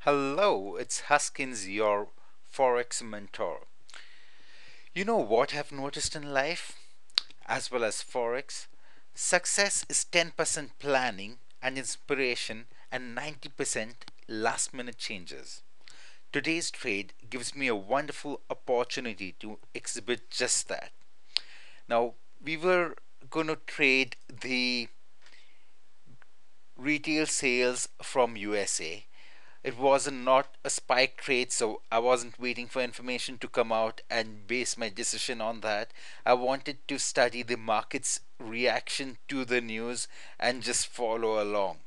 Hello, it's Huskins, your Forex mentor. You know what I've noticed in life, as well as Forex? Success is 10% planning and inspiration and 90% last minute changes. Today's trade gives me a wonderful opportunity to exhibit just that. Now, we were going to trade the retail sales from USA. It wasn't not a spike trade, so I wasn't waiting for information to come out and base my decision on that. I wanted to study the market's reaction to the news and just follow along.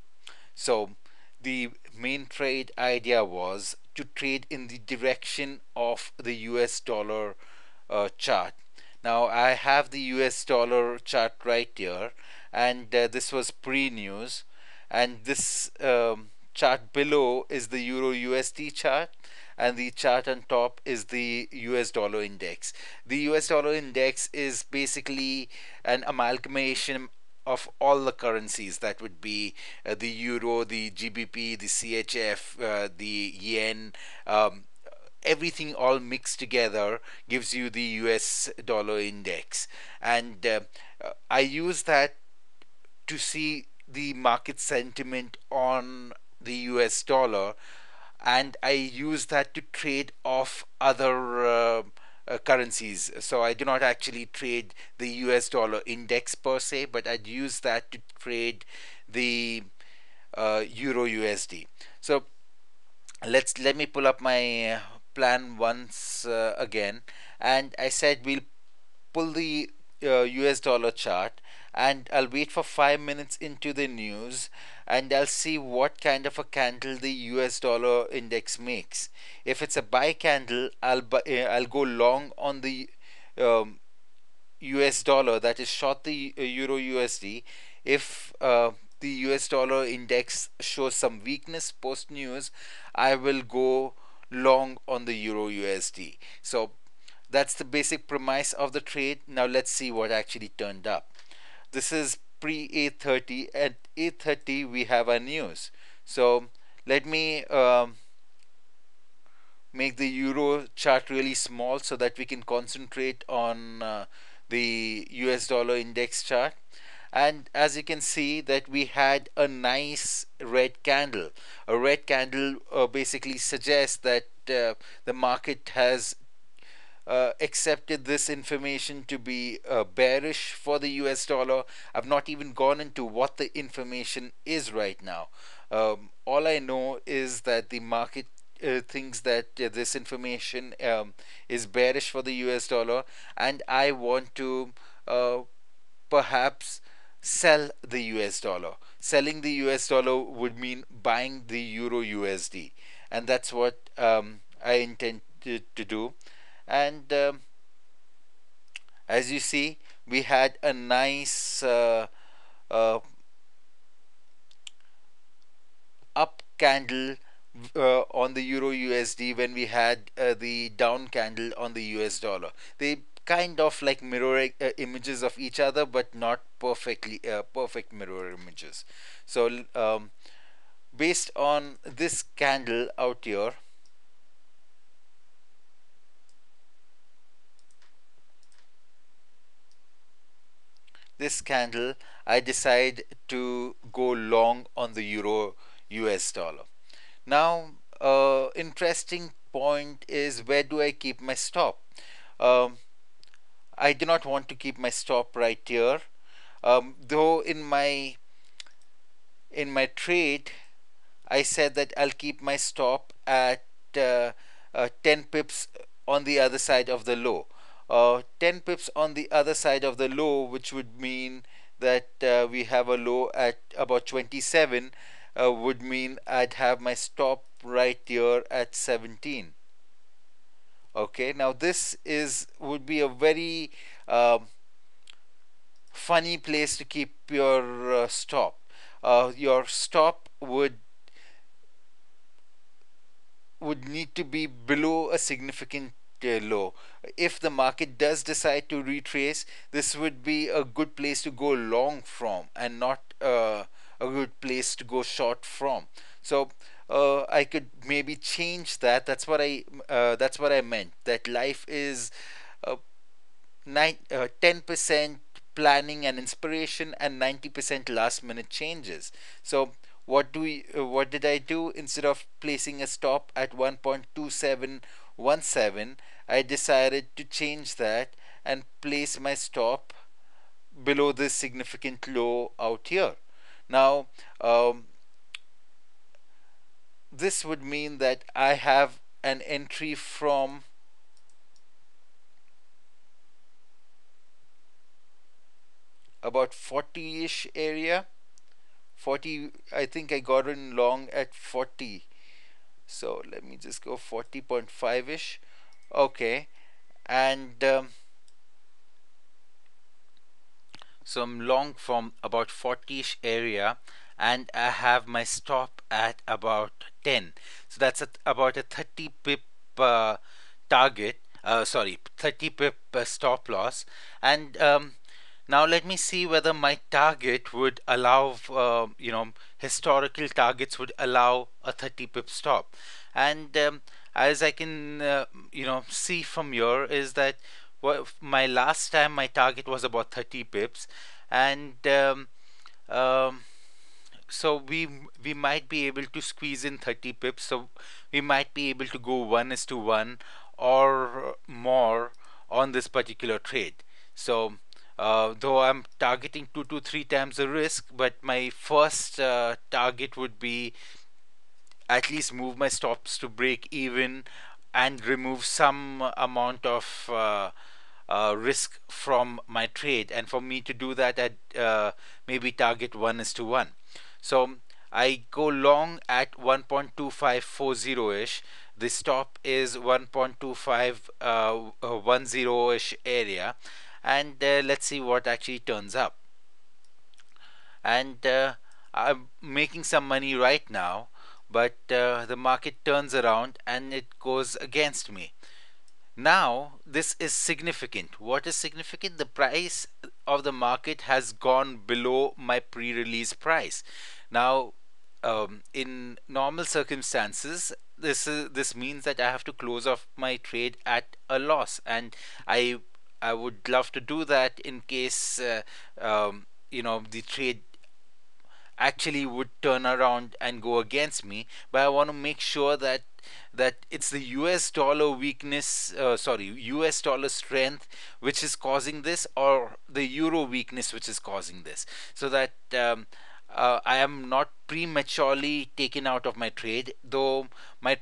So the main trade idea was to trade in the direction of the US dollar chart. Now I have the US dollar chart right here, and this was pre news, and this chart below is the Euro USD chart, and the chart on top is the US dollar index. The US dollar index is basically an amalgamation of all the currencies. That would be the euro, the GBP, the CHF, the yen. Everything all mixed together gives you the US dollar index. And I use that to see the market sentiment on the US dollar, and I use that to trade off other currencies. So I do not actually trade the US dollar index per se, but I'd use that to trade the Euro USD. So let me pull up my plan once again, and I said we'll pull the US dollar chart, and I'll wait for 5 minutes into the news, and I'll see what kind of a candle the US dollar index makes. If it's a buy candle, I'll go long on the um, US dollar, that is short the Euro USD. If the US dollar index shows some weakness post news, I will go long on the Euro USD. So that's the basic premise of the trade. Now let's see what actually turned up. This is pre 8:30. At 8:30 we have our news. So let me make the euro chart really small so that we can concentrate on the US dollar index chart. And as you can see that we had a nice red candle. A red candle basically suggests that the market has accepted this information to be bearish for the US dollar. I've not even gone into what the information is right now. All I know is that the market thinks that this information is bearish for the US dollar, and I want to perhaps sell the US dollar. Selling the US dollar would mean buying the Euro USD, and that's what I intend to do. And as you see, we had a nice uh, up candle on the Euro USD when we had the down candle on the US dollar. They kind of like mirror images of each other, but not perfectly perfect mirror images. So based on this candle out here, this candle, I decide to go long on the Euro US dollar. Now, interesting point is, where do I keep my stop? Um, I do not want to keep my stop right here. Though in my trade, I said that I'll keep my stop at 10 pips on the other side of the low. 10 pips on the other side of the low, which would mean that we have a low at about 27, would mean I'd have my stop right here at 17. Okay, now this is would be a very funny place to keep your stop. Your stop would need to be below a significant low. If the market does decide to retrace, this would be a good place to go long from, and not a good place to go short from. So I could maybe change that. That's what I meant. That life is uh, 10% planning and inspiration and 90% last minute changes. So what did I do? Instead of placing a stop at 1.2717, I decided to change that and place my stop below this significant low out here. Now, um, this would mean that I have an entry from about 40-ish area. 40, I think I got in long at 40. So let me just go 40.5-ish. Okay. And so I'm long from about 40-ish area, and I have my stop at about 10. So that's about a 30 pip target. Sorry, 30 pip stop loss. And now let me see whether my target would allow, historical targets would allow a 30 pip stop. And as I can, see from here is that my last time my target was about 30 pips, and um, so we might be able to squeeze in 30 pips. So we might be able to go 1:1 or more on this particular trade. So though I'm targeting 2 to 3 times the risk, but my first target would be at least move my stops to break even and remove some amount of risk from my trade. And for me to do that, I'd maybe target 1:1. So I go long at 1.2540 ish. The stop is 1.2510 ish area. And let's see what actually turns up. And I'm making some money right now, but the market turns around and it goes against me. Now, this is significant. What is significant? The price of the market has gone below my pre release price. Now, in normal circumstances, this means that I have to close off my trade at a loss, and I I would love to do that in case the trade actually would turn around and go against me. But I want to make sure that it's the US dollar weakness, US dollar strength, which is causing this, or the euro weakness, which is causing this, so that I am not prematurely taken out of my trade, though my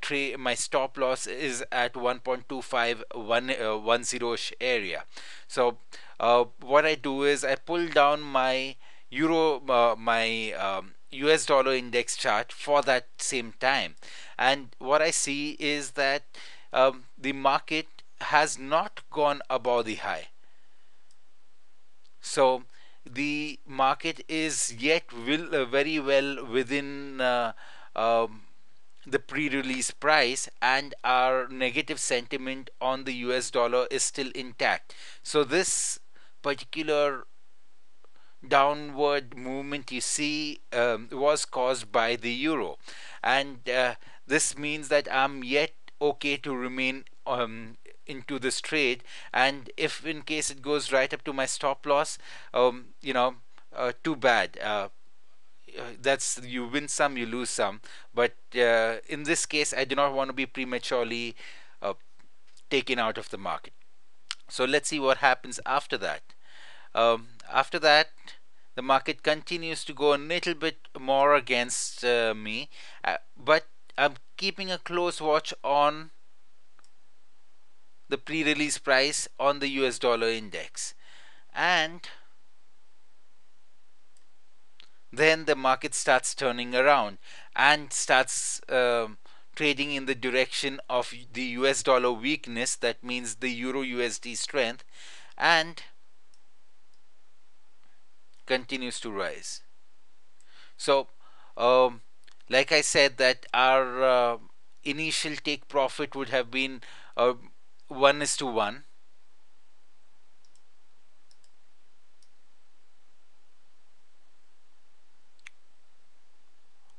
stop loss is at 1.25110 area. So what I do is I pull down my US dollar index chart for that same time, and what I see is that the market has not gone above the high. So the market is yet very well within the pre-release price, and our negative sentiment on the US dollar is still intact. So this particular downward movement you see was caused by the euro, and this means that I'm yet okay to remain into this trade. And if in case it goes right up to my stop loss, too bad. That's, you win some, you lose some. But in this case, I do not want to be prematurely uh, taken out of the market. So let's see what happens after that. After that, the market continues to go a little bit more against me, but I'm keeping a close watch on the pre release price on the US dollar index. And then the market starts turning around and starts trading in the direction of the US dollar weakness, that means the Euro USD strength, and continues to rise. So, um, like I said, that our initial take profit would have been 1:1,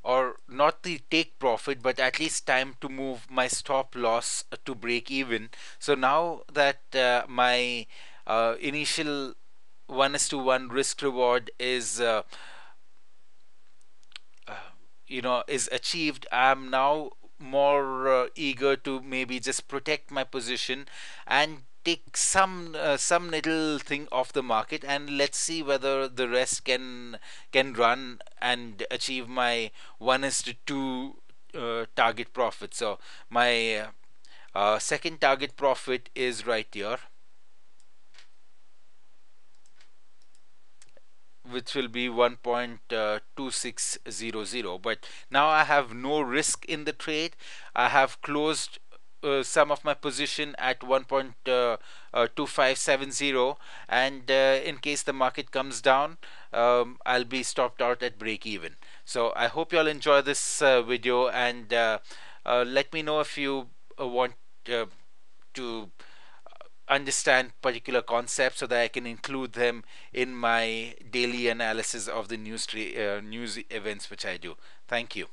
or not the take profit, but at least time to move my stop loss to break even. So now that my initial 1:1 risk reward uh, is achieved, I'm now more eager to maybe just protect my position and take some little thing off the market, and let's see whether the rest can run and achieve my 1:2 target profit. So my second target profit is right here, which will be 1.2600. But now I have no risk in the trade. I have closed some of my position at 1.2570, and in case the market comes down, I'll be stopped out at break even. So I hope you all enjoy this video, and let me know if you want uh, to understand particular concepts so that I can include them in my daily analysis of the news events which I do. Thank you.